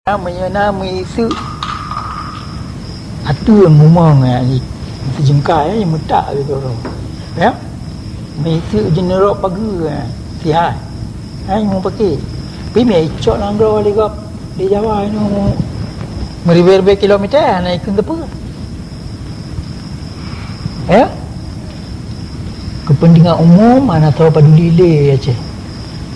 nama isu atu yang ngomong ni sejengkai yang metak gitu orang ya isu general pagi sihat mau pakai tapi mai cok langgro wali kop di Jawa ini meriber kilometer naik ke depan ya kepentingan umum mana tahu peduli le aja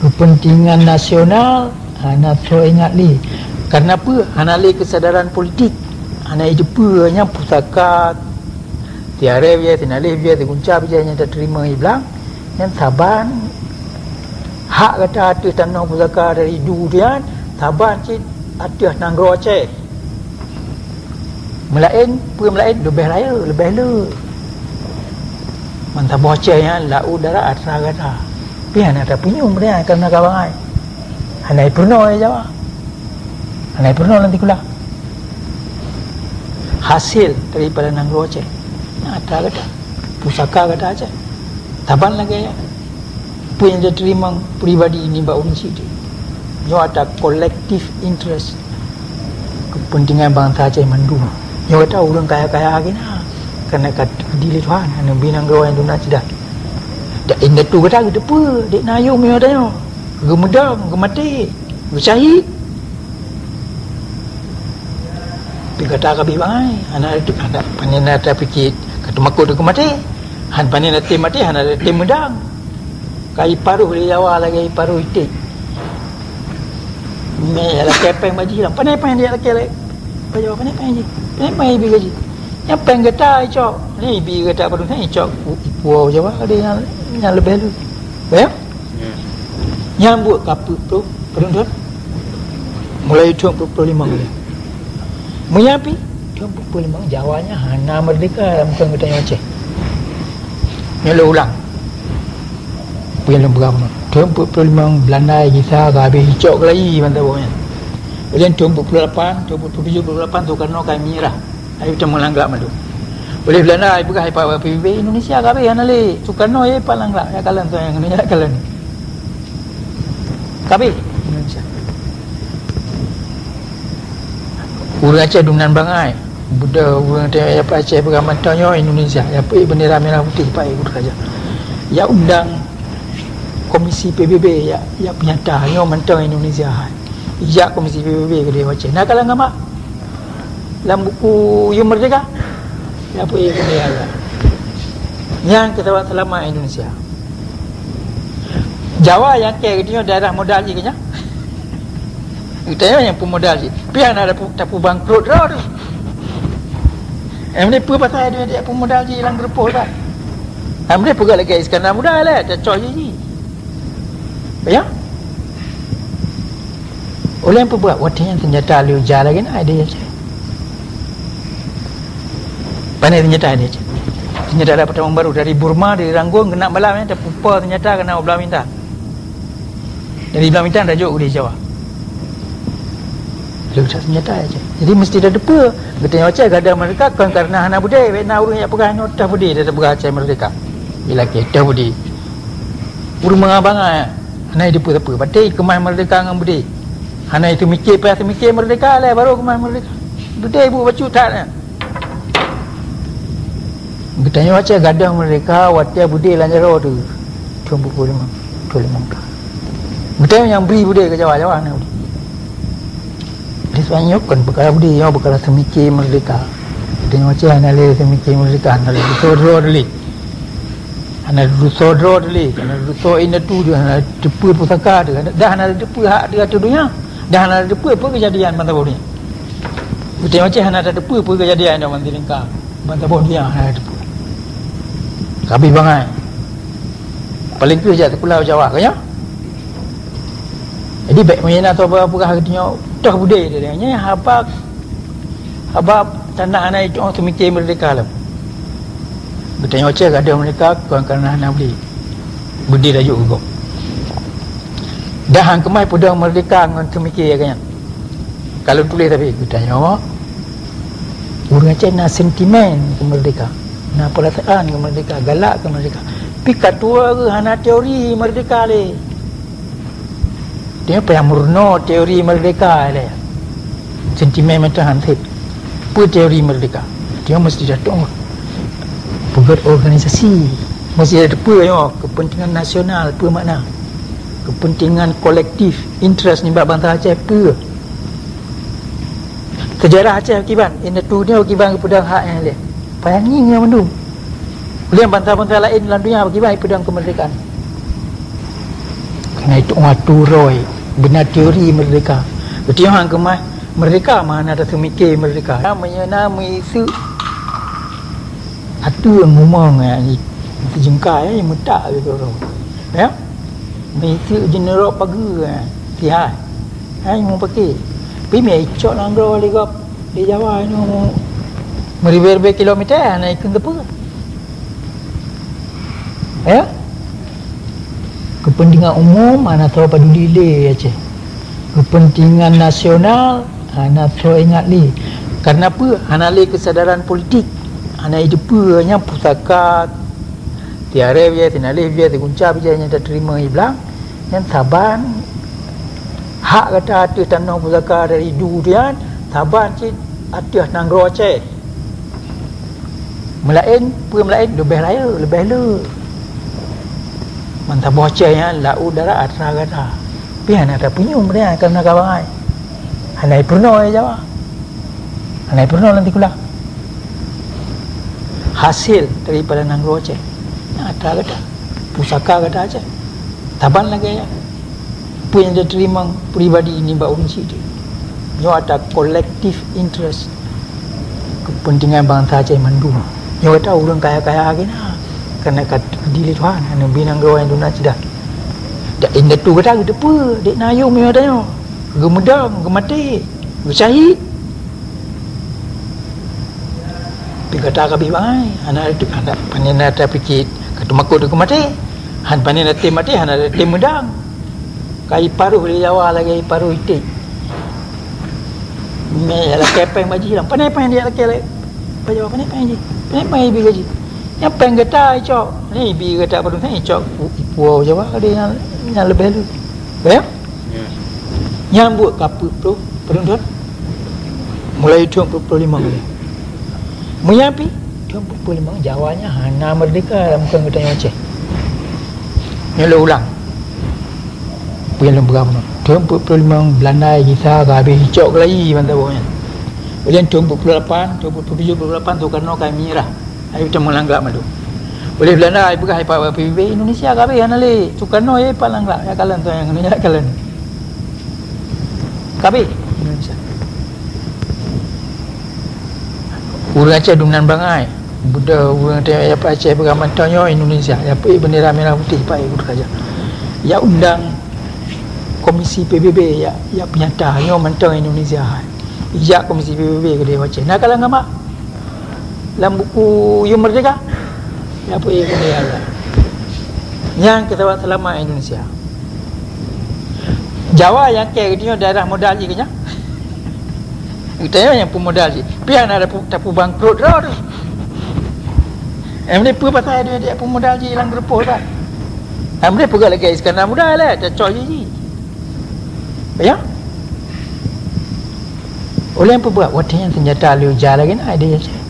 kepentingan nasional anak tahu ingat li. Karena apa? Anali kesadaran politik. Anak Jepun nya pusaka tiare dia tinalih dia digunca bija nya terima iblang yang saban hak kata atas tanah pusaka dari durian saban cit atas nanggro Aceh. Melain lebih raya lebih le. Mantap Aceh nya lau darah atra kata. Pian ada punyung dia karena kawangai. Anai purno ya Jawa. Anai pernah nanti kula hasil daripada nanggro Aceh ada kata pusaka kata aja taban lagi ya apa yang dia terima pribadi ini mbak unsi dia yo ada collective interest kepentingan bangsa Aceh mandu yo kata orang kaya-kaya lagi nah kena kata dili Tuhan anu binanggro yang duna tidak dak ingat tu kata gitu apa dek nayung yo tanya gemedang gemati bersyahid kata kabi bangai anak panen ada pikir kata makut ke mati han panen ada mati han ada medang kai paruh di Jawa lagi paruh itik me ala kepeng maji lah panen dia lagi Jawa panen bi gaji yang peng kata cok ni bi kata paruh ni cok puau Jawa ada yang lebih lu ya nyambut kapuk tu paruh mulai 25 bulan menyapi 25 Jawanya hana merdeka bukan kita Aceh nyala ulang punya berapa 25 Belanda kisah habis hicok lagi mantapnya kemudian 28 Soekarno kami nyerah ayo kita melanggak madu boleh Belanda ibu kah PBB Indonesia habis anale Soekarno ya palanglak ya kalian tu yang Indonesia kalian habis Indonesia Urang Aceh dunan bangai. Budak urang apa Aceh beramantanyo Indonesia. Ya pai bendera merah putih pai urang saja. Ya undang komisi PBB ya penyatanyo mantang Indonesia. Ya komisi PBB ke dia Aceh. Nak kalang ngama? Dalam buku Yang Merdeka. Ya pai bendera. Yang kita selama Indonesia. Jawa yang ke dia daerah modal je kenya. Kita yang pemodal je. Pian ada tapu bangkrut dah tu. Ni apa pasal dia pemodal je hilang gerpoh dah. Amri pegak lagi Iskandar Muda lah, cocok je ni. Ya? Oleh apa buat wadian senjata liu jar lagi nak ada je. Pandai senjata dia je. Senjata dapat orang baru dari Burma, dari Ranggung kena malam ni terpupa senjata kena belah minta. Dari belah minta rajuk di Jawa. Lepas senjata aja. Jadi mesti ada depa. Katanya Aceh gada mereka kan karena hana budai, bena urang yang pegang notah budi dia pegang Aceh merdeka. Bila kita budi. Urang mengabang hana depa apa? Batai kemai merdeka dengan budi. Hana itu mikir pas mikir merdeka lah baru kemai merdeka. Budai bu bacu tak. Katanya Aceh gada mereka watia budi lanjaro tu. 25. Betul yang beri budai ke Jawa ni. Sebenarnya kan perkara budi yang perkara semikir merdeka. Tengok macam analis semikir merdeka, analis sodro dulu. Analis sodro dulu, analis so ini tu dia analis depu pusaka dia. Dah analis depu hak dia tu dunia. Dah analis depu apa kejadian mantap ni. Tengok macam analis depu apa kejadian dia mantap lengkap. Mantap dia analis depu. Kabi bangai. Paling tu je Pulau Jawa kan ya. Jadi baik mana tu apa katanya dah budaya dia nya habab tanah anak itu orang semikir merdeka lah. Bertanya Aceh ada mereka kerana anak budi dah juga. Dah hang kemai pada merdeka dengan semikir kan. Kalau tulis tapi bertanya orang Aceh nak sentimen ke merdeka. Nak perasaan ke merdeka, galak ke merdeka. Tapi katua ke hana teori merdeka le. Dia apa yang murno teori merdeka le. sentimen macam hantip apa teori merdeka dia mesti datang buat organisasi mesti ada apa ya kepentingan nasional apa makna kepentingan kolektif interest ni bangsa Aceh apa sejarah Aceh kiban ini tu dia kiban pedang hak yang dia bayangin yang mendung boleh bangsa-bangsa lain dalam dunia kiban pedang kemerdekaan kerana itu waktu roy benar teori merdeka berarti orang kemah merdeka mana ada semikir merdeka namanya isu atu yang ngomong ni jengkai yang mutak gitu ya isu general pagi sihat mau pakai tapi mai cok nanggro di gop di Jawa ni meriber kilometer naik ke apa ya kepentingan umum mana tahu peduli le aje kepentingan nasional ana tahu ingat li karena apa ana le kesadaran politik ana hidupnya pusaka tiare dia tinalih dia digunca dia nya terima iblang yang saban hak kata atas tanah pusaka dari durian saban cik atas nanggro Aceh melain lebih raya lebih le mantap bocah yang lau darah atra kata pian ada penyum dia kerana kawangai hanai purno ya Jawa hanai purno nanti kula hasil daripada nanggro Aceh atra kata pusaka kata Aceh taban lagi ya apa yang dia terima pribadi ini mbak unci dia nyo ada collective interest kepentingan bangsa Aceh mandu nyo kata orang kaya-kaya lagi nah kerana dili Tuhan anu binang gawan dunia sudah dak ingat tu kata kita apa dek nayo me adanya gemedang gemati bersyahid pi kata kabeh bangai anak panena ta pikir kata makut tu mati han panena tim mati han ada tim medang kai paruh di Jawa lagi paruh itik me ala kepeng baji lang panai dia laki lagi Jawa panai bi gaji yang penggeta cok ni bi kata pada ni cok puau Jawa ada yang lebih lu ya yang buat kaput tu perundun mulai 25 boleh menyapi 25 Jawanya hana merdeka bukan kata yang Aceh nyala ulang punya lembaga 25 Belanda kita habis cok lagi mantap bawahnya kemudian 28 tu kerana kami merah ai macam melanglak madu boleh Belanda ai bukan ai PBB Indonesia gabe anale Soekarno ai palanglak ya kalan tu yang ya kalan gabe Indonesia urang Aceh dunan bangai budak urang dia apa Aceh beraman tonyo Indonesia ya pi bendera merah putih pai urang saja ya undang komisi PBB ya penyata nyo mentang Indonesia ya komisi PBB ke dia Aceh nak kalang ngama dalam buku Yung Merdeka ya apa yang dia ada yang kita buat selama Indonesia Jawa yang kaya dia daerah modal je kenya kita yang pemodal je pian ada tapu bangkrut dah tu ni apa pasal dia pemodal je hilang gerepoh dah amri pegak lagi sekarang modal lah tak cok je ya oleh apa buat wadahnya senjata liu jah lagi nak dia je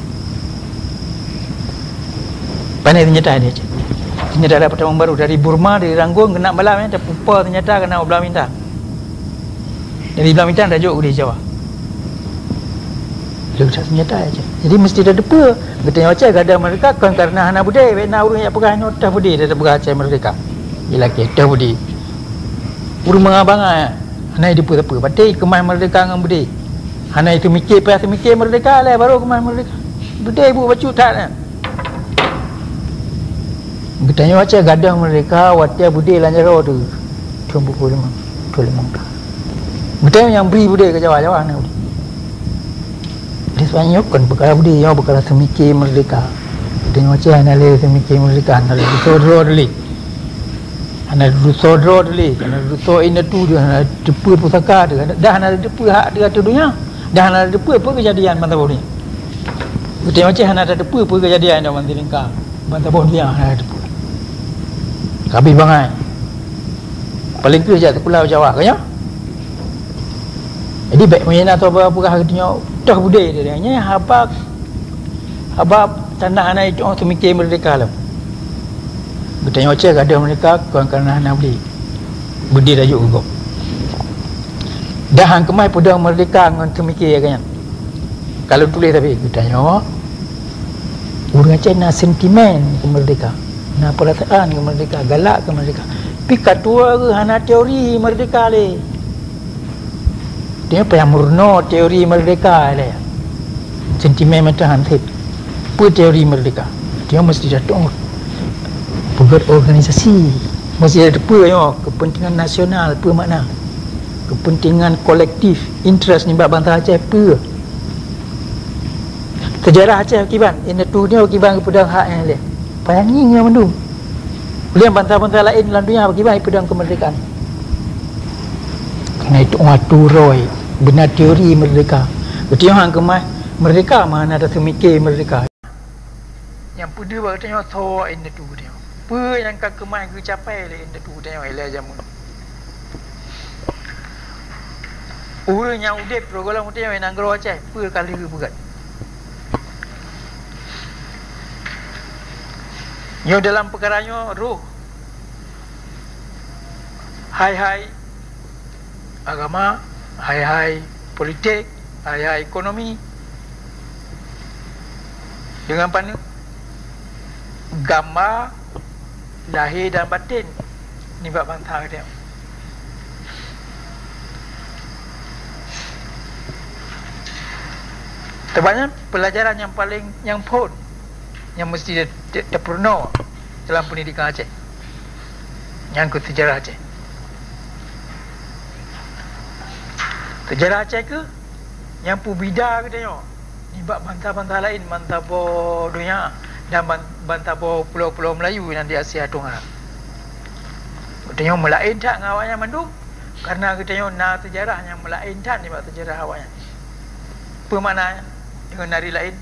pandai ternyata dia je ternyata ada pertama baru dari Burma dari Ranggung kena malam ada pupa ternyata kena belah minta dari belah minta rajuk di Jawa lu tak ternyata aja jadi mesti ada depa katanya Aceh ada mereka kan karena hana budai wena urang yang pegang notah budai dia pegang Aceh merdeka bila ke dah budai urang mengabang hana depa apa batai kemah merdeka dengan budai hana itu mikir merdeka lah baru kemah merdeka budai ibu bacu tak katanya Aceh gadang mereka watia budai lanjaro tu 25 betul yang beri budai ke Jawa mana budai dia sebenarnya kan perkara budai yang perkara semikir merdeka katanya Aceh analis semikir merdeka analis sodro dulu karena so ini tu dia depa pusaka dia dah ada depa hak dia tu dunia dah ada depa apa kejadian mantap ni katanya Aceh ada depa apa kejadian dah mantap lingka mantap dia ada depa kabeh bangai paling kerja tu Pulau Jawa kanya Jadi baik mana tu apa katanya dah budaya dia nya habab tanah anak itu orang tu mikir merdeka lah. Katanya oceh ada mereka kerana nak beli. Budi rajuk juga. Dah hang kemai pedang merdeka ngan tu mikir kan. Kalau tulis tapi katanya orang Aceh nak sentimen kemerdekaan, nak perasaan kemerdekaan, galak kemerdekaan. Tapi katua ke hana teori merdeka le. Dia apa yang murno teori merdeka le. Sentimen macam hantit. Apa teori merdeka? Dia mesti datang buat organisasi. Mesti ada apa ya, kepentingan nasional, apa makna? Kepentingan kolektif, interest ni bangsa Aceh apa? Sejarah Aceh akibat ini tu dia akibat pedang hak yang lain. Bayangin yang mendung. Boleh bantah-bantah lain dalam dunia akibat pedang kemerdekaan. Kerana itu orang turoi benar teori merdeka. Betul hang kemai merdeka mana ada semikir merdeka. Yang pudi berkatanya so ini tu dia. Apa yang kau kemai ke capai le ini tu dia eleh jamun. Orang yang udip program dia yang nanggro Aceh, apa kali ke bukan. Yo dalam perkaranya roh hai-hai agama, hai-hai politik, hai-hai ekonomi dengan pandu gambar lahir dan batin ni bab bangsa dia. Terbanyak pelajaran yang paling yang pun yang mesti dia pernah dalam pendidikan Aceh nyangkut sejarah Aceh. Sejarah Aceh ke yang pubida ke tengok ni bab bantah-bantah lain, bantah bo dunia dan bantah bo pulau-pulau Melayu yang di Asia Tenggara. Tengok melain tak ngawanya mandung karena kita tengok na sejarah yang melain tak ni bab sejarah awaknya. Apa maknanya dengan nari lain?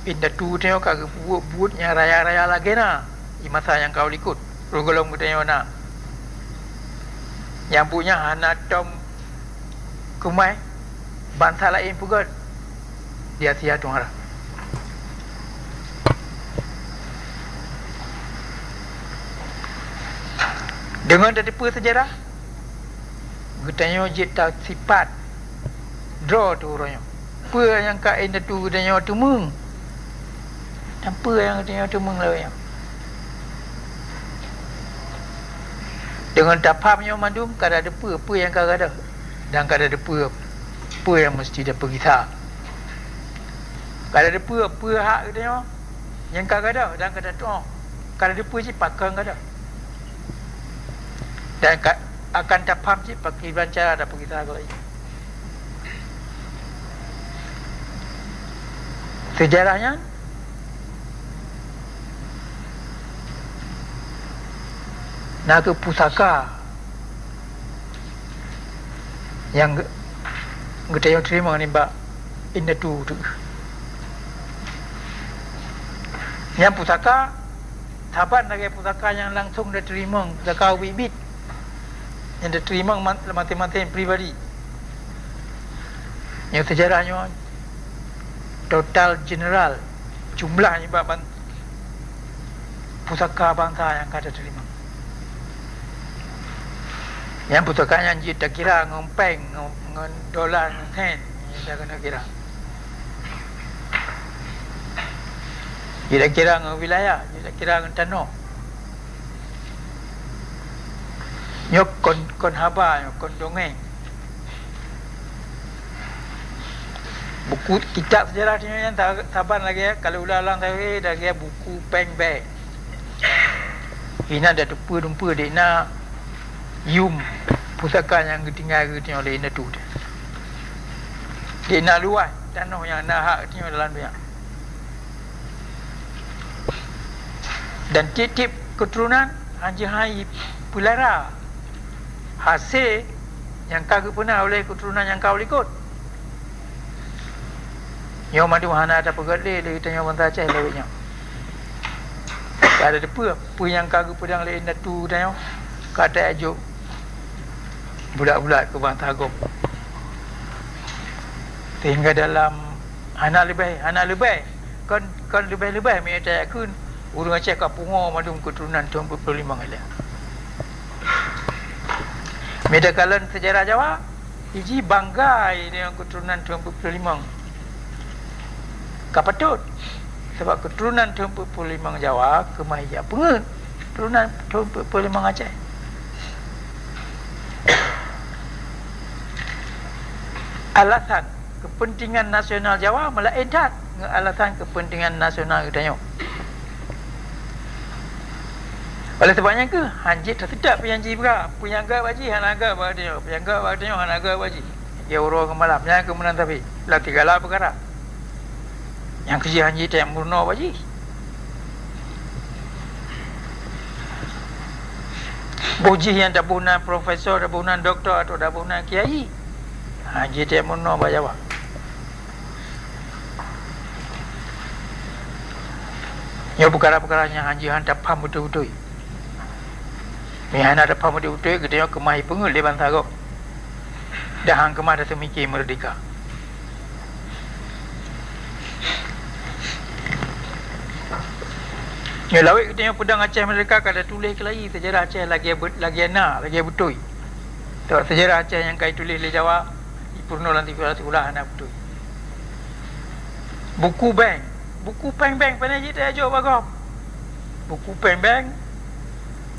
Indah tu tengok kau buat yang raya-raya lagi na. Di masa yang kau ikut. Rugolong ku tengok na. Yang punya hana tom kumai bangsa lain pun di Asia Tenggara. Dengan daripada sejarah kita tengok sifat draw tu orangnya. Apa yang kau indah tu tengok tu mung. Apa yang dia tu mengelawai dengan dapamnya mandum kada ada apa yang kada ada dan kada ada apa yang mesti dia pergi sah kada ada apa hak dia yang kada ada dan kada tu kada ada apa je pakang kada dan akan dapam je pakai bancara ada pergi sah lagi. Sejarahnya nak ke pusaka yang kita yang terima ni mbak indah tu yang pusaka taban lagi pusaka yang langsung dah terima pusaka bibit yang dah terima mati-mati pribadi yang sejarahnya total general jumlahnya mbak pusaka bangsa yang kada terima. Yang pusaka yang kita kira ngompeng ngon dolar sen kita kena kira. Kita kira ngon wilayah, kita kira ngon tanah. Nyok kon haba, kon dongeng. Buku kitab sejarah ni yang taban lagi ya. Kalau ulang-ulang saya dah dia buku peng bag. Ina dah dumpa dek na yum pusaka yang ketinggal oleh ina tu dia nak luas tanah yang nak hak tinggal dalam dunia dan tip-tip keturunan hanya hai pulara hasil yang kagak pernah oleh keturunan yang kau ikut yang madu hana ada pegadle le tanya bangsa Aceh lewatnya ada depa apa yang kagak pedang le ina tu tanya kata ajuk budak-budak ke bangsa Agong sehingga dalam anak lebih kan lebih mereka kun urang Aceh kat pungo madum keturunan tahun 45 ala. Meda kalan sejarah Jawa iji banggai dengan keturunan tahun 45. Kapatut sebab keturunan tahun 45 Jawa kemahia pengen keturunan tahun 45 Aceh. Alasan kepentingan nasional Jawa melain dah dengan alasan kepentingan nasional kita. Oleh sebabnya ke hanjit tersedap penyanji berak penyangga baji hanaga badio penyangga badio hanaga baji ya uro ke malam yang kemudian tapi la tigala perkara yang kerja hanjit yang murno baji boji yang dabunan profesor dabunan doktor atau dabunan kiai hanjit yang murno bajawa. Ya perkara-perkaranya hanjit hantar paham betul-betul. Yang ada paham betul-betul kita yang kemahi pengul di bangsa kau. Dah hang kemah dah semikir merdeka. Ya lawik kita yang pedang Aceh merdeka kada tulis ke lagi sejarah Aceh lagi enak, lagi betul. Sebab sejarah Aceh yang kai tulis di Jawa Purno lanti ulah anak betul. Buku bank pandai je tak ajar bagam. Buku bank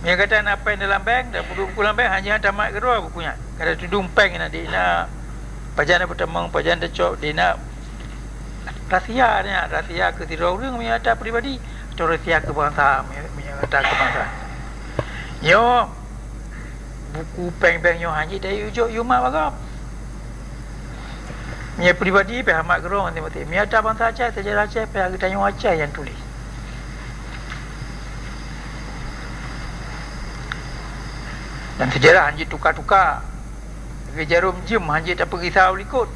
dia kata nak pen dalam bank dah buku dalam bank hanya tamat kedua bukunya. Kada tudung bank nanti nak pajan pertama pajan decok dia nak rahsia ke tidak orang punya data peribadi atau rahsia kebangsaan punya data kebangsaan. Yo buku bank yo hanya dari ujuk yo mak bagam. Mia pribadi pe hamak gerong nanti mia ada bangsa Aceh sejarah Aceh pe kita yang Aceh yang tulis. Dan sejarah hanjit tukar-tukar. Jarum jem hanjit tak pergi risau ikut.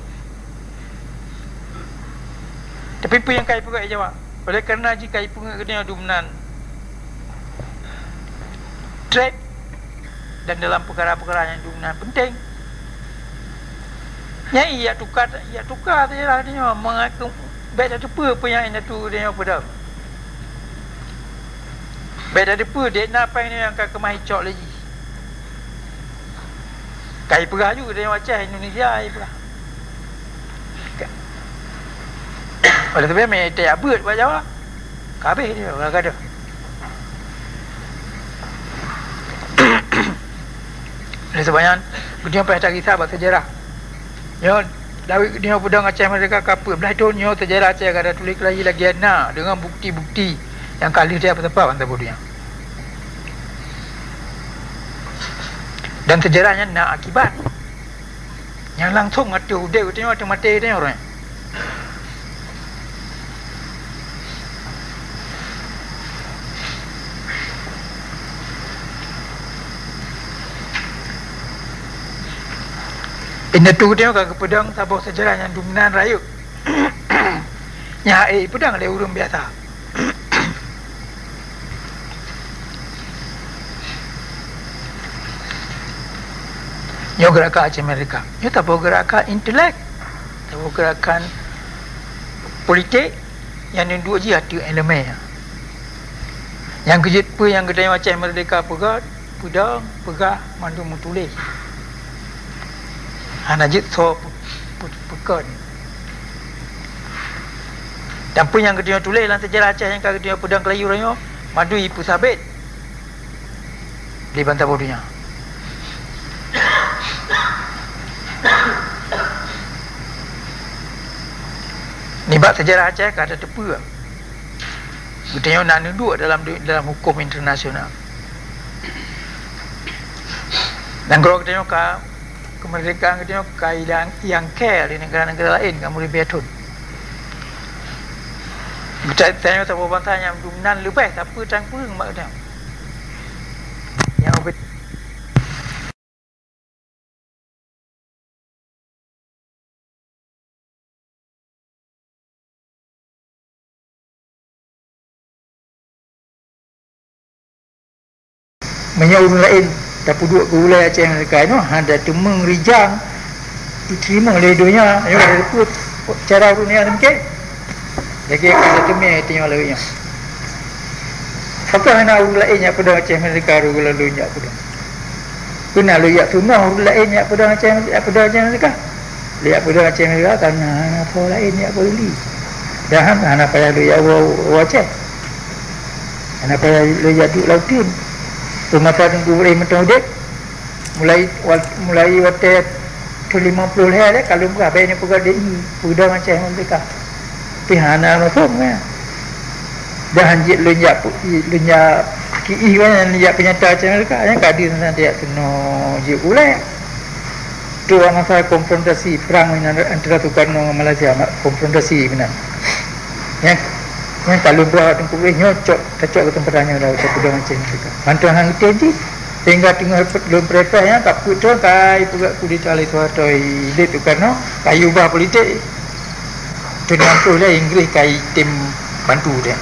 Tapi apa yang kai pegai jawab? Oleh kerana jika ipu kena dumnan trade dan dalam perkara-perkara yang dumnan penting. Nyai ya tukar sajalah dia mengaku baik dah apa yang ini tu dia pada. Baik dah apa dia nak apa ini yang akan kemah cok lagi. Kai perah juga dia Aceh Indonesia ai perah. Oleh sebab mai tak abut buat Jawa. Kabeh dia orang kata. Oleh sebabnya dia payah tak kisah bahasa sejarah. Yo, Dawi dia pedang Aceh mereka kapal. Belah tu nyo sejarah Aceh ada tulis lagi enak dengan bukti-bukti yang kali dia apa-apa bangsa bodohnya. Dan sejarahnya nak akibat. Yang langsung ada udah tengok ada mati dia orang. Ini tu tengok ke pedang tabur sejarah yang dominan rayu. Nya pedang le urang biasa. Yo gerakan Aceh Amerika. Yo tabur gerakan intelek. Tabur gerakan politik yang dua je ada elemen. Yang kejut apa yang kedai Aceh Merdeka pegat, pedang, pegah, mandu mutulis. Najib so pekan. Dan pun yang kedua tulis dalam sejarah Aceh yang kedua pedang Kelayu raya madu ipu sabit di bantah bodohnya. Ni bab sejarah Aceh kata tepu. Betulnya nak duduk dalam hukum internasional. Dan kalau kita tengok kemerdekaan kita kaidah yang care di negara-negara lain kamu lebih betul. Kita tengok sebuah bangsa yang dominan lebih siapa tangpung mak dia. Yang menyuruh lain tapi duduk ke wilayah Aceh Amerika itu ada temeng rijang diterima oleh dunia. Ayo ada put cara dunia mungkin lagi kita demi tengok lalunya apa hana urut lainnya pada macam mereka urut lalunya pada kena lalunya tu mah urut lainnya pada macam mereka lihat pada macam mereka karena apa lainnya boleh dah hana payah lalunya wajah hana payah lalunya duk lautin rumah pada boleh mentau dek mulai waktu 50 hari kalau berapa ni pegawai DI sudah macam mereka pihana macam mana dah hanjit lunyak KI kan lunyak penyata macam mereka yang kadir tentang dia kena je ulai tu masalah konfrontasi perang antara Soekarno dengan Malaysia konfrontasi benar yang kalau berapa tempat boleh nyocok ke tempatnya dah sudah macam mereka bantuan hang itu sehingga tengah belum prepare ya tak putus kai pegak kudi cali suatu ide tu karena kayu bah politik tu mampu lah Inggeris kai tim bantu dia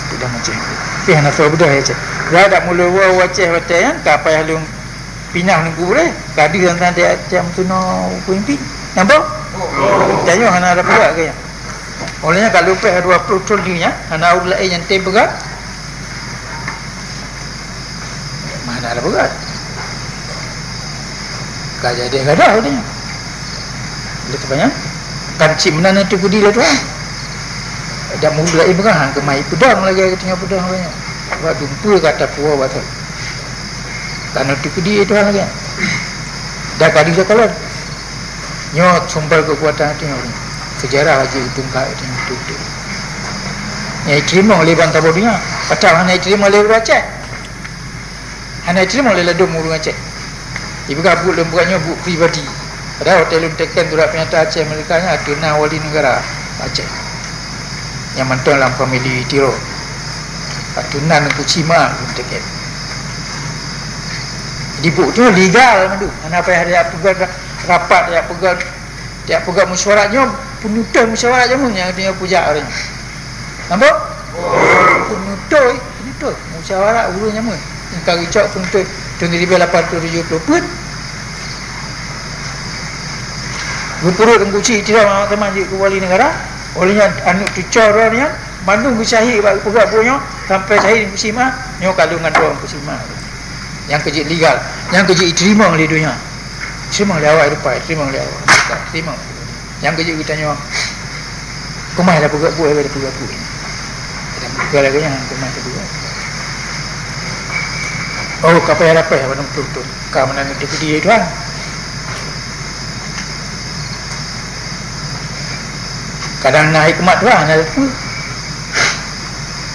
tidak macam tapi hana so bedah ya cak dah tak mula waceh hotel ya tak payah lu pinang nunggu boleh kadi tentang dia jam tu no pimpi nampak tanya hana ada pegak ke ya olehnya kalau peh 20 triliun ya hana ulai yang tim pegak mana ada berat gajah dia gadah dia lihat banyak kan cik menan itu kudi lah tuan ada mulai berang ke mai pedang lagi tengah pedang banyak buat jumpa kata puas betul karena itu kudi itu lagi dah kadi dah kalau nyot sumber kekuatan tengok sejarah Haji Udung Kai tengok tu yang terima oleh bantah bodinya patah hanya terima oleh Aceh hanya terima oleh ladung murung Aceh ibu kabut lembukannya bu pribadi pada hotel tekan surat penyata Aceh mereka nya kena wali negara Aceh yang mantan dalam famili Tiro Atunan Kucima tekan di bu tu legal mandu mana payah dia pegang rapat dia pegang mesyuaratnya penutup mesyuarat jamu yang dia puja orang nampak penutup mesyuarat urus jamu kalau cak untuk tinggi lebih 870 pun berpurut dan kuci tidak teman je ke wali negara olehnya anu tu corornya Bandung bersyahid pegak punya sampai syahid Kusima nyo kalau dengan doang Kusima yang kerja legal yang kerja diterima oleh dunia terima oleh awak depan terima oleh awak terima yang kerja kita nyo kemai dah pegak buat ada pegak buat dan pegak lagi yang kemai kedua oh kapal apa ya pada betul kau menang itu dia tuan kadang naik kemat tuan ada apa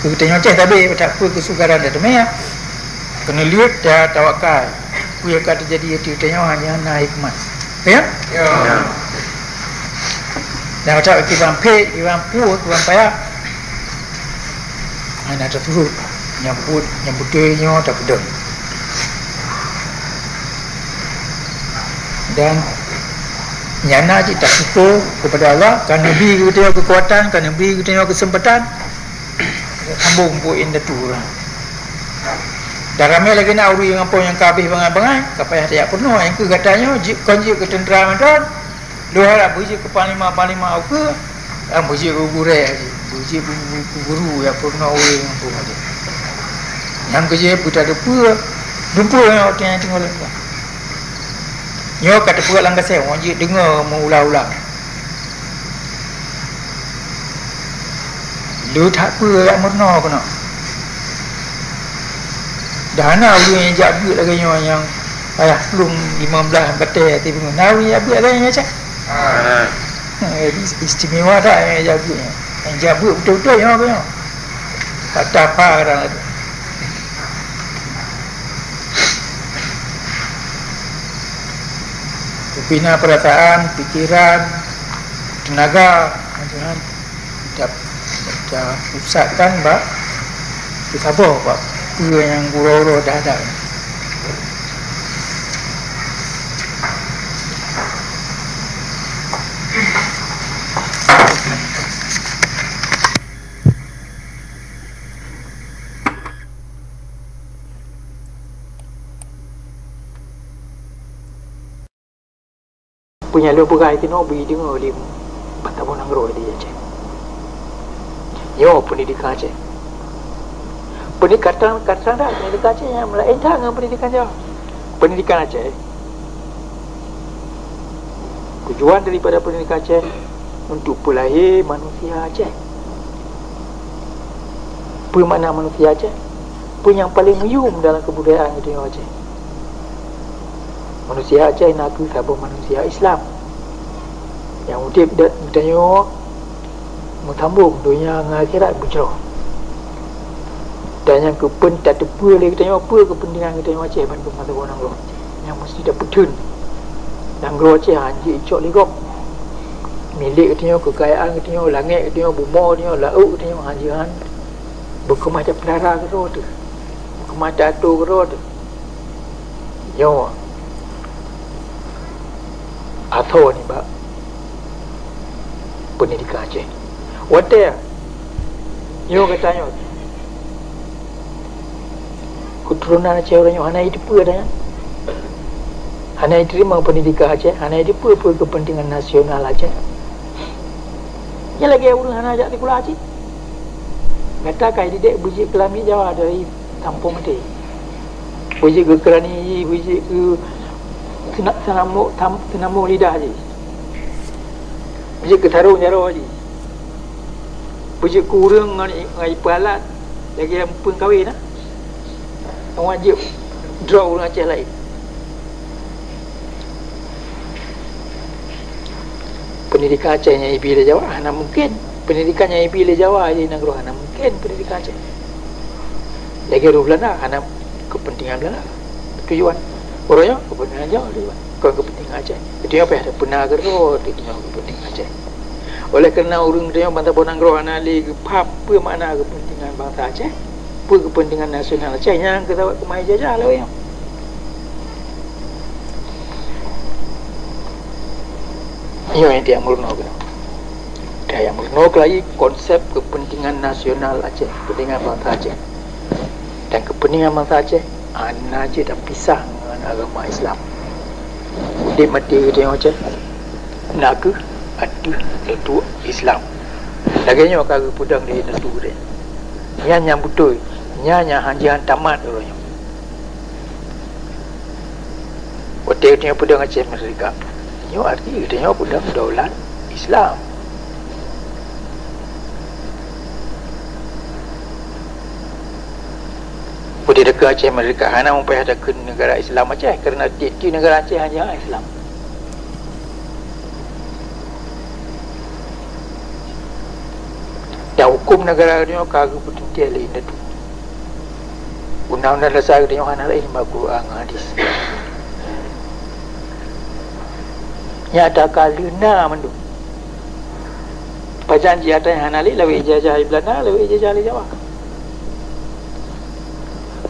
kita tengok cek tapi tak apa kesukaran dah temai ya kena lihat dah tawakal apa yang akan terjadi itu tengok hanya naik kemat ya dan macam ikibang pek ikibang pur ikibang payah hanya ada turut nyambut dia tak pedang dan nyana cik tak syukur kepada Allah kerana Nabi kita tengok kekuatan kerana Nabi kita tengok kesempatan sambung buin datu orang dan ramai lagi nak uri dengan apa yang kabih bangai-bangai kapayah tak penuh yang ke katanya konjik ke tentera mantan dua harap berjik ke panglima au ke yang berjik ke gurek lagi berjik ke guru yang pernah uri dengan apa saja yang kerja pun tak ada apa jumpa yang orang yang tengok lagi nyo kata perak langkah saya orang je dengar mengulang-ulang lu tak apa yang murna kena dah nak ulu yang jabut lagi nyo yang payah pelung 15 batai hati pengun nawi jabut lagi yang macam istimewa tak yang jabut yang jabut betul-betul nyo apa nyo patah apa kadang tu bina perasaan, pikiran, tenaga macam dah pusatkan bak sabar bak apa yang guru-guru dah ada punya lu berai kena beri dengar dia Bantah Bonang Roh dia Aceh. Yo pendidikan Aceh. Pendidikan dah pendidikan Aceh yang lain tak dengan pendidikan Jawa. Pendidikan Aceh. Tujuan daripada pendidikan Aceh untuk pelahir manusia Aceh. Apa makna manusia Aceh? Apa yang paling meyum dalam kebudayaan itu yang Aceh. Manusia Aceh nak sabun manusia Islam. Yang udip bertanya mentambung dunia dengan akhirat bercerah. Dan yang kepentingan tepu lagi tanya apa kepentingan kita yang Aceh bantu mata orang Roh. Yang mesti dapat tun. Yang Roh Aceh anjir icok ligok. Milik katanya kekayaan katanya langit katanya buma katanya laut katanya anjiran. Berkemah tak pelara ke roh tu. Berkemah tak atur ke roh tu. Yo. Atau ni bak. Pendidikan Aceh. Wadah. Yo katanya. Keturunan Aceh orang yang hanai depa dah. Hanai terima pendidikan Aceh, hanai depa kepentingan nasional Aceh. Yang lagi orang hanai ajak sekolah Aceh. Kata kai didik buji kelami Jawa dari kampung mati. Buji ke kerani, buji ke senamuk lidah je. Buji ke tarung jaro je. Buji kurang dengan ipalat lagi yang pun kahwin lah. Wajib draw orang Aceh lain. Pendidikan Aceh yang ibi le Jawa mana mungkin. Pendidikan yang ibi le Jawa je negara mana mungkin pendidikan Aceh. Lagi orang Belanda mana kepentingan Belanda. Tujuan orangnya kepentingan Jawa tujuan. Bukan kepentingan Aceh. Dia apa ada pernah gerot itu kepentingan Aceh. Oleh kerana orang dia Bantah Bonang Roh anali apa makna kepentingan bangsa Aceh? Apa kepentingan nasional Aceh yang kita buat kemai jajah lah yang. Ini yang dia murno kan. Dia yang murno lagi konsep kepentingan nasional Aceh, kepentingan bangsa Aceh. Dan kepentingan bangsa Aceh anak je dah pisah dengan agama Islam. Dia mati dia Aceh. Nak ke ada itu Islam. Lagi nyo kagak pudang di tentu dia. Yang betul. Yang hanjian tamat orangnya. Hotel dia pudang Aceh Merdeka. Nyo arti dia pudang daulat Islam. Putih dekat Aceh Merdeka hanya mempunyai ada ke negara Islam Aceh kerana di negara Aceh hanya Islam. Dan hukum negara dia kagak bertentu lain itu. Undang-undang dasar dia hanya lain Al-Quran hadis. Nyata kalina mandu. Pajanji ada yang hanya lain lawi ijazah Belanda lawi ijazah Jawa.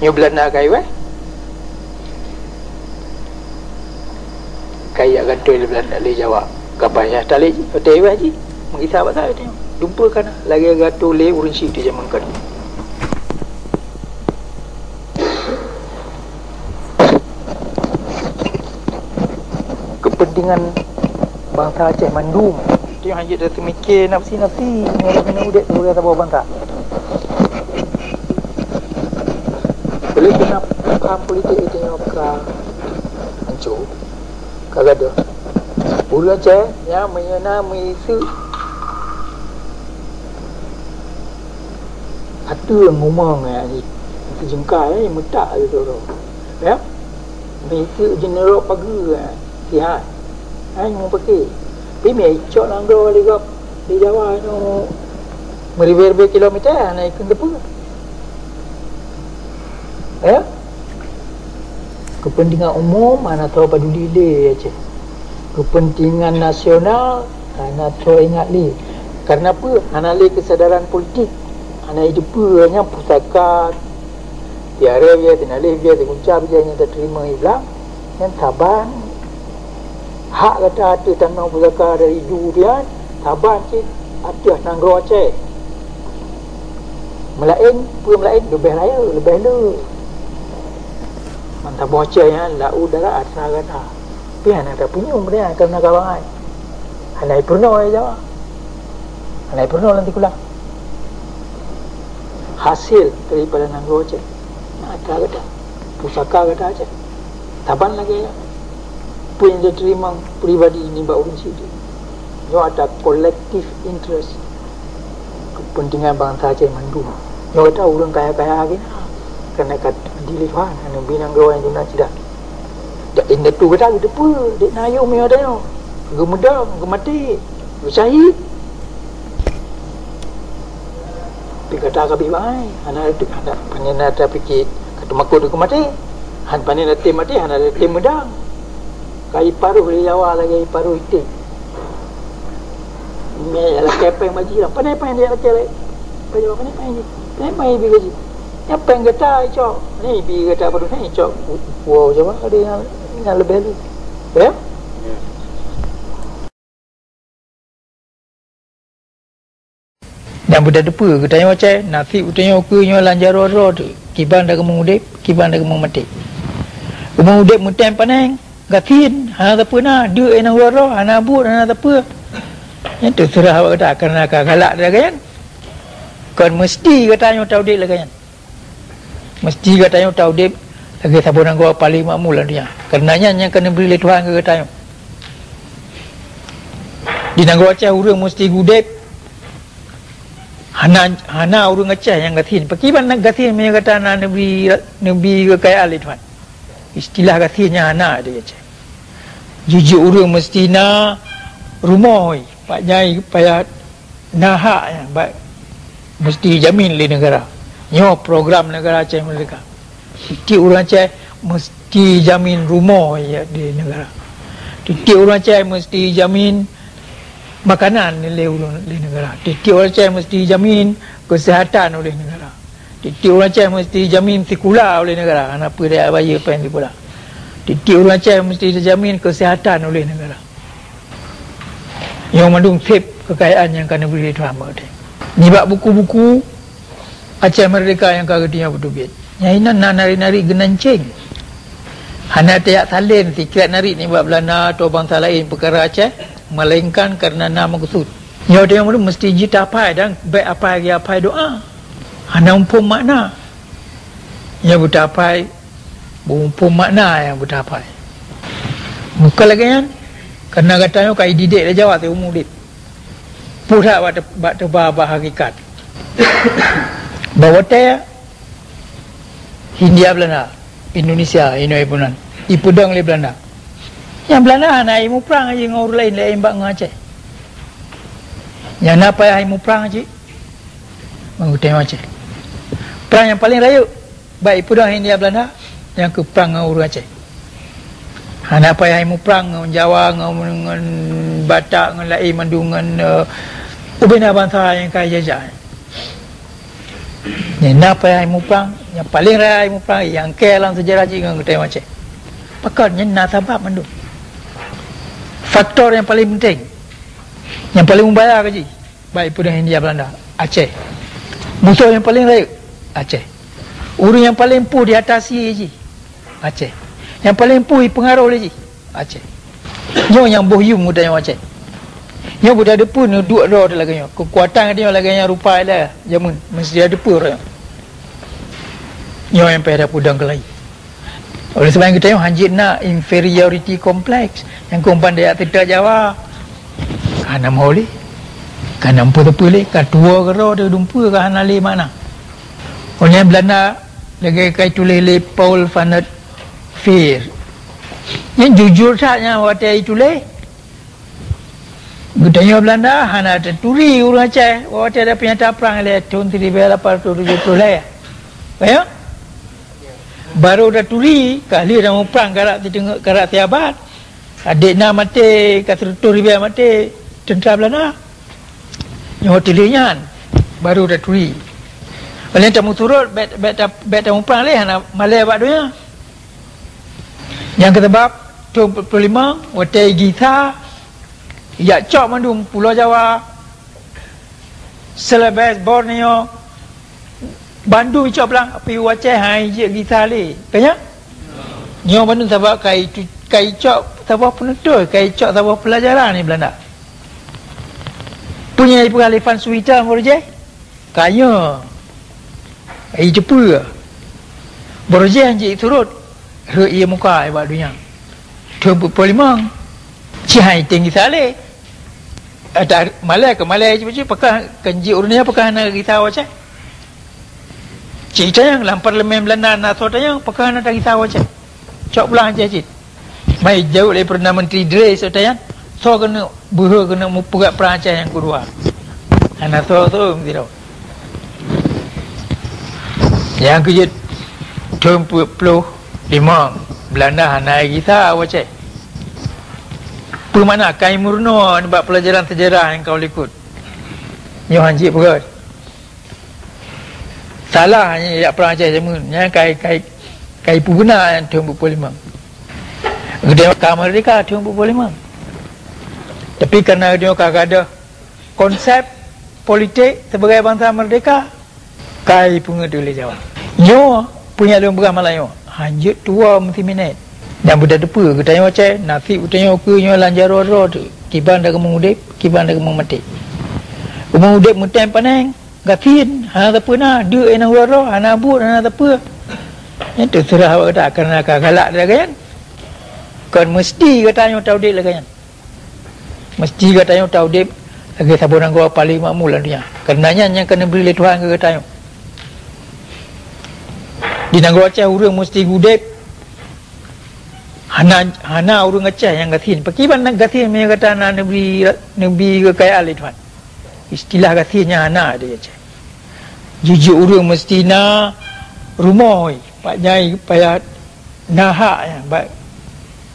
Nyo Belanda kai weh. Kai akan tu Belanda le Jawa. Kapaya tali hotel weh ji. Mengisah apa saya tengok. Lupakan lagi agak tu le urun si tu zaman kan. Kepentingan bangsa Aceh mandum. Dia hanya dah termikir nafsi-nafsi yang kena udat tu kata bawa bangsa. Boleh kena faham politik itu yang perkara hancur. Kalau ada Ulu Aceh yang menyenami isu ada ngomong ni jengkai metak gitu tu. Ya. Isu general pagi sihat. Ai mau pakai. Pimi cok langgo ligap di Jawa no meriber kilometer naik ke depan. Ya. Kepentingan umum mana tahu peduli le aja. Kepentingan nasional mana tahu ingat li. Karena apa? Ana li kesadaran politik. Ana hidup hanya pusaka tiara dia, tinalih dia, tinguncap dia yang terima Islam yang taban hak kata ada tanah pusaka dari ibu dia taban cik atas nanggro Aceh melain lebih raya lebih lu mantap bocah yang lau darat asal kata tapi ada punyung dia kerana kawan hanai purno aja hanai purno nanti kula hasil daripada nanggo je nak kata pusaka kata aja taban lagi ya apa yang dia terima pribadi ni buat urun sini yo ada collective interest kepentingan bangsa je mandu yo kata urun kaya-kaya lagi kena kat dilihat anu binang gawan tu nak tidak dak inda tu kata gitu pun dek nayo me ada yo gemedang gemati syahid pikata ka bibai ana panena ta pikir kata makut ku mati han panena tem mati han ada tem medang kai paruh di Jawa lagi paruh itu me ala kepeng maji lah panai dia lagi pajo panai panai bigaji yang penggeta cok ni bi kata paruh ni cok wow Jawa ada yang lebih lu ya yang budak depa katanya macam nasi utanya ke nyo lanjaro ro tu kiban dah kemung udip kiban dah kemung mati kemung udip mutem paneng gatin hana apa na dia enang ro hana but hana apa yang tu serah awak kata kerana galak dah kan kon mesti katanya tahu dik lah kan mesti katanya tahu dik lagi sabunan gua paling makmul lah dia karenanya yang kena beri Tuhan ke katanya di nanggo acah urang mesti gudep hana urang acah yang gatin pakiban nak gatin me kata na nabi kekayaan Tuhan istilah gatinnya hana dia acah jujur urang mesti na rumah pak nyai payah nahak yang baik mesti jamin oleh negara nyo program negara Aceh mereka titik orang Aceh mesti jamin rumah ya di negara titik orang Aceh mesti jamin makanan oleh negara titik orang Aceh mesti jamin kesihatan oleh negara titik orang Aceh mesti jamin sekolah oleh negara apa dia bayar pen sekolah titik orang Aceh mesti dijamin kesihatan oleh negara yang mandung tip kekayaan yang kena beri Tuhan berkata ni bak buku-buku Aceh Merdeka yang kagetinya berdubit yang ini nari-nari genancing hanya tiap salin tikirat nari ni buat Belanda atau bangsa lain perkara Aceh melainkan kerana nama kusut yang dia mesti jita apai dan baik apai lagi apai doa hanya umpum makna yang buta apai umpum makna yang buta apai bukan lagi kan kerana katanya kai didik dia jawab tu umum dit pura buat tebah hakikat bahawa dia Hindia Belanda Indonesia ini punan ipudang le Belanda yang Belanda na imu perang aja ngau lain le imbak ngaceh yang napa ya imu perang aja mengutai Aceh perang yang paling raya baik ipudang Hindia Belanda yang ke perang ngau Aceh napa ya imu perang ngau Jawa ngau Batak ngau lain mandungan ubina bangsa yang kaya jajah yang napa yang imu perang yang paling raya imu perang yang ke dalam sejarah jika kita Aceh pakatnya nasabab mandu faktor yang paling penting yang paling membayar gaji baik pun Hindia Belanda Aceh musuh yang paling raya Aceh urang yang paling pu diatasi je Aceh yang paling pu pengaruh lagi Aceh nyo yang bohyum mudanya Aceh yang budak ada pun duduk roh dia lagi kekuatan dia lagi yang rupa dia jamun mesti ada pun orang yang pada pudang kelai oleh sebab yang kita tengok hanjit nak inferiority complex yang kumpan dia tidak Jawa kerana boleh kerana apa-apa leh katua ke roh dia dumpa ke hanali mana oleh Belanda lagi kait tulis le Paul van der Veer yang jujur sahaja waktu itu leh Gudanya Belanda hana ada turi urang Aceh waktu ada pernyataan perang le tahun 1870 le ya baru ada turi kali dah mau perang garak ditengok garak tiabat adik nak mati kata turi biar mati tentera Belanda yang hotelnya baru ada turi oleh tamu turut bet tamu perang le hana malai buat dunia yang ketebab 25 waktu Gita ya cok mandung Pulau Jawa Celebes Borneo Bandung cok belang api Aceh hai je kita le kaya nyo mandung sebab kai cok sebuah penutur kaicok sebuah pelajaran ni Belanda. Punya peralifan Suita Borje kaya ai jepu Borje anji turut re ia muka ai buat dunia tu polimang cihai tinggi sale ada malai ke malai je pakah kenji urunnya pakah nak kita waca cerita yang dalam parlimen Belanda nak sota yang pakah nak kita waca cok pulang je cit mai jauh dari Perdana Menteri Dre sota yang so kena buh kena mupegat perancang yang kedua anak tu mesti tahu yang kejut 25 Belanda hanai kita waca mana kai murno ni buat pelajaran sejarah yang kau ikut nyo hanji pegat salah hanya yak perancang jamun yang kai puguna yang 25 gede kamar mereka 25 tapi kerana dia kagak ada konsep politik sebagai bangsa merdeka kai punga boleh jawab nyo punya lembaga Melayu hanjut tua mesti minit dan budak depa ke tanya macam nasi utanya ke nyo lanjaro ro tu kiban dak mengudip kiban dak mati mengudip mutan panang gatin ha apa na de ena ro ana but ana apa yang terserah awak tak kerana galak dah kan kan mesti katanya tahu dik lah kan mesti katanya tahu dik lagi sabun gua paling makmul dia karenanya yang kena beri Tuhan ke katanya di negara Aceh urang mesti gudep hana urang Aceh yang gatin pakiban nak gatin me kata na nabi kekayaan Tuhan istilah gatinnya hana dia Aceh jujur urang mesti na rumah pak nyai payah nahak ya baik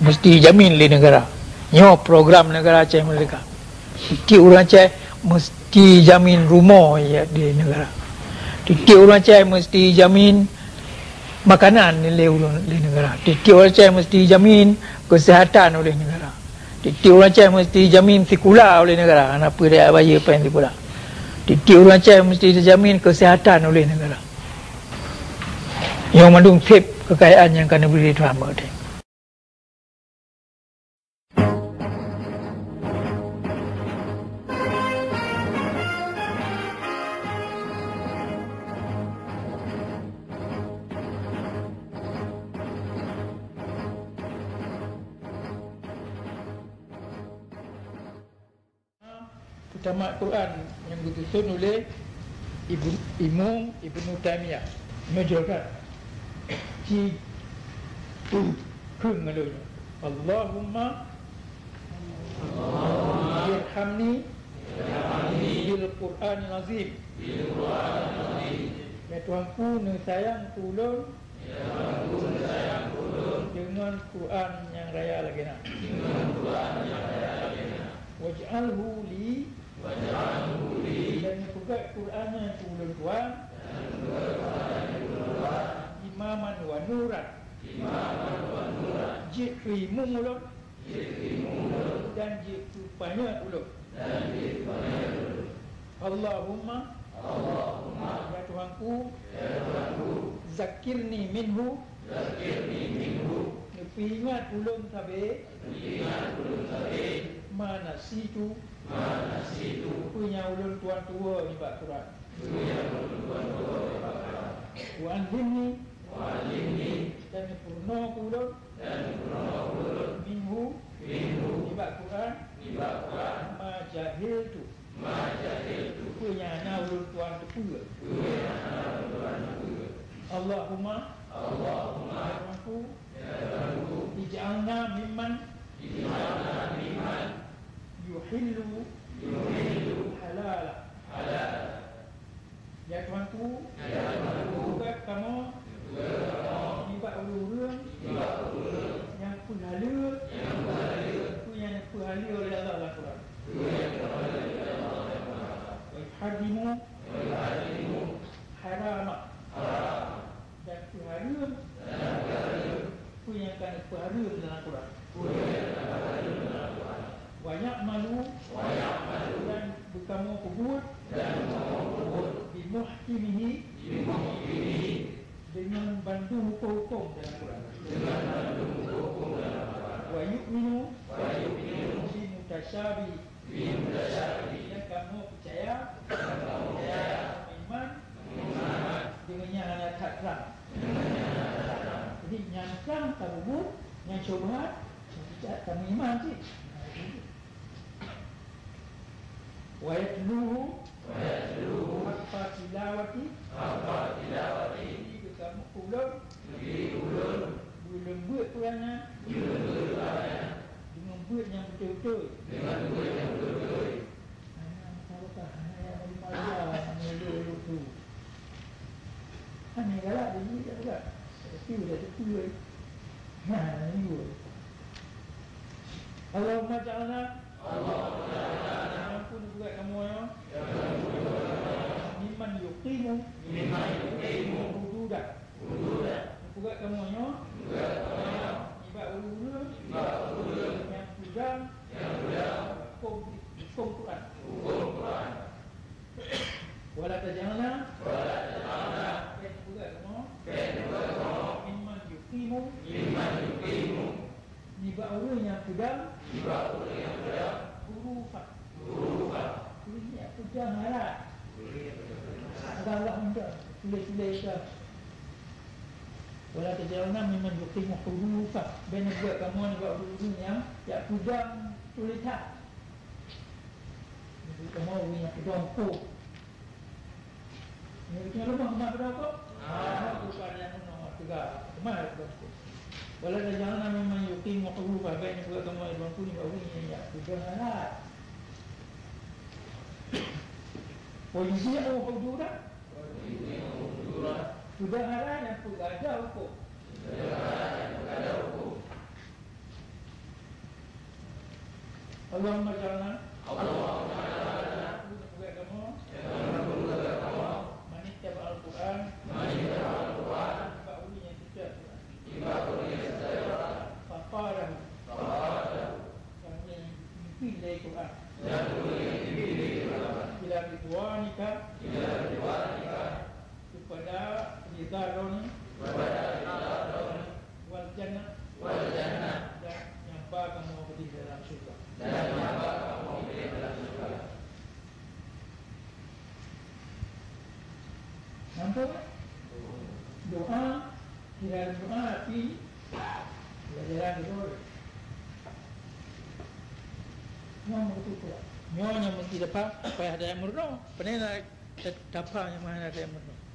mesti jamin le negara nyo program negara Aceh Merdeka titik orang Aceh mesti jamin rumah ya di negara titik orang Aceh mesti jamin makanan oleh negara titik orang Aceh mesti jamin kesihatan oleh negara titik orang Aceh mesti jamin sekolah oleh negara apa dia bayar pen sekolah titik orang Aceh mesti dijamin kesihatan oleh negara yang mendung tip kekayaan yang kena beri Tuhan berkata Tamat Quran yang disusun oleh Imam Ibnu Taimiyah menjolkan ci kung ngalun Allahumma irhamni bil Quranil azim ya Tuhanku ni sayang ulun dengan Quran yang raya lagi nak waj'alhu li dan juga Quran yang ulun Tuhan imaman wa nuran jikri mumulun dan jikri banyak ulun Allahumma ya Tuhanku zakirni minhu ingat ulun sabe mana situ punya ulun tuan tua ni Pak Quran wa anzimni dan purna ulun minhu ni Pak Quran ma jahiltu punya ana ulun tuan tua Allahumma aku ij'alna mimman yuhillu halala ya Tuhanku juga kamu nibat ulurun yang pun halal itu yang pun halal oleh Allah Al-Quran hadimu harama dan pun halal itu yang akan pun halal dalam Quran banyak malu dan berkamu kubur bimuhkimihi dengan bantu hukum-hukum dalam Quran wa yu'minu mutasyabi yang kamu percaya iman dengannya hanya takram. Jadi yang takram kabur, yang syubhat kamu iman sih. Wa yatluhu haqqa tilawati jika kamu ulun buat Qurannya dengan buat yang betul-betul apakah hanya di malam itu hanya galak ini juga tapi udah tertulis ini buat Allahumma ja'alna ampun juga kamu ya mimman yuqimu hududah juga kamu ya ibad ulul yang pedang hukum Quran wala tajalna dan juga kamu mimman yuqimu ibad ulul yang pedang hurufat ini aku janganlah agak mudah tulis-tulis ke wala tajalna mimman yuqimu hurufat benar juga kamu juga huruf yang ya pedang tulisan jadi kamu yang pedang ko ini kita lemah berapa bukan yang nomor 3 kemana pedang ko wala tajalna mimman yuqimu hurufat benar juga kamu yang pedang ko ya janganlah Wajibnya hudud sudah haram yang ada hukum. Allahumma ja'alna manittab al-Quran ba'uli yang tidak faqarahu yang mimpi dari Quran ila ridwanika kepada ridharon wal jannah dan nyapa kamu di dalam surga nampak doa kira doa tapi belajar dulu yang betul nyonya mesti dapat apa ada yang murno pernah dapat yang mana ada yang murno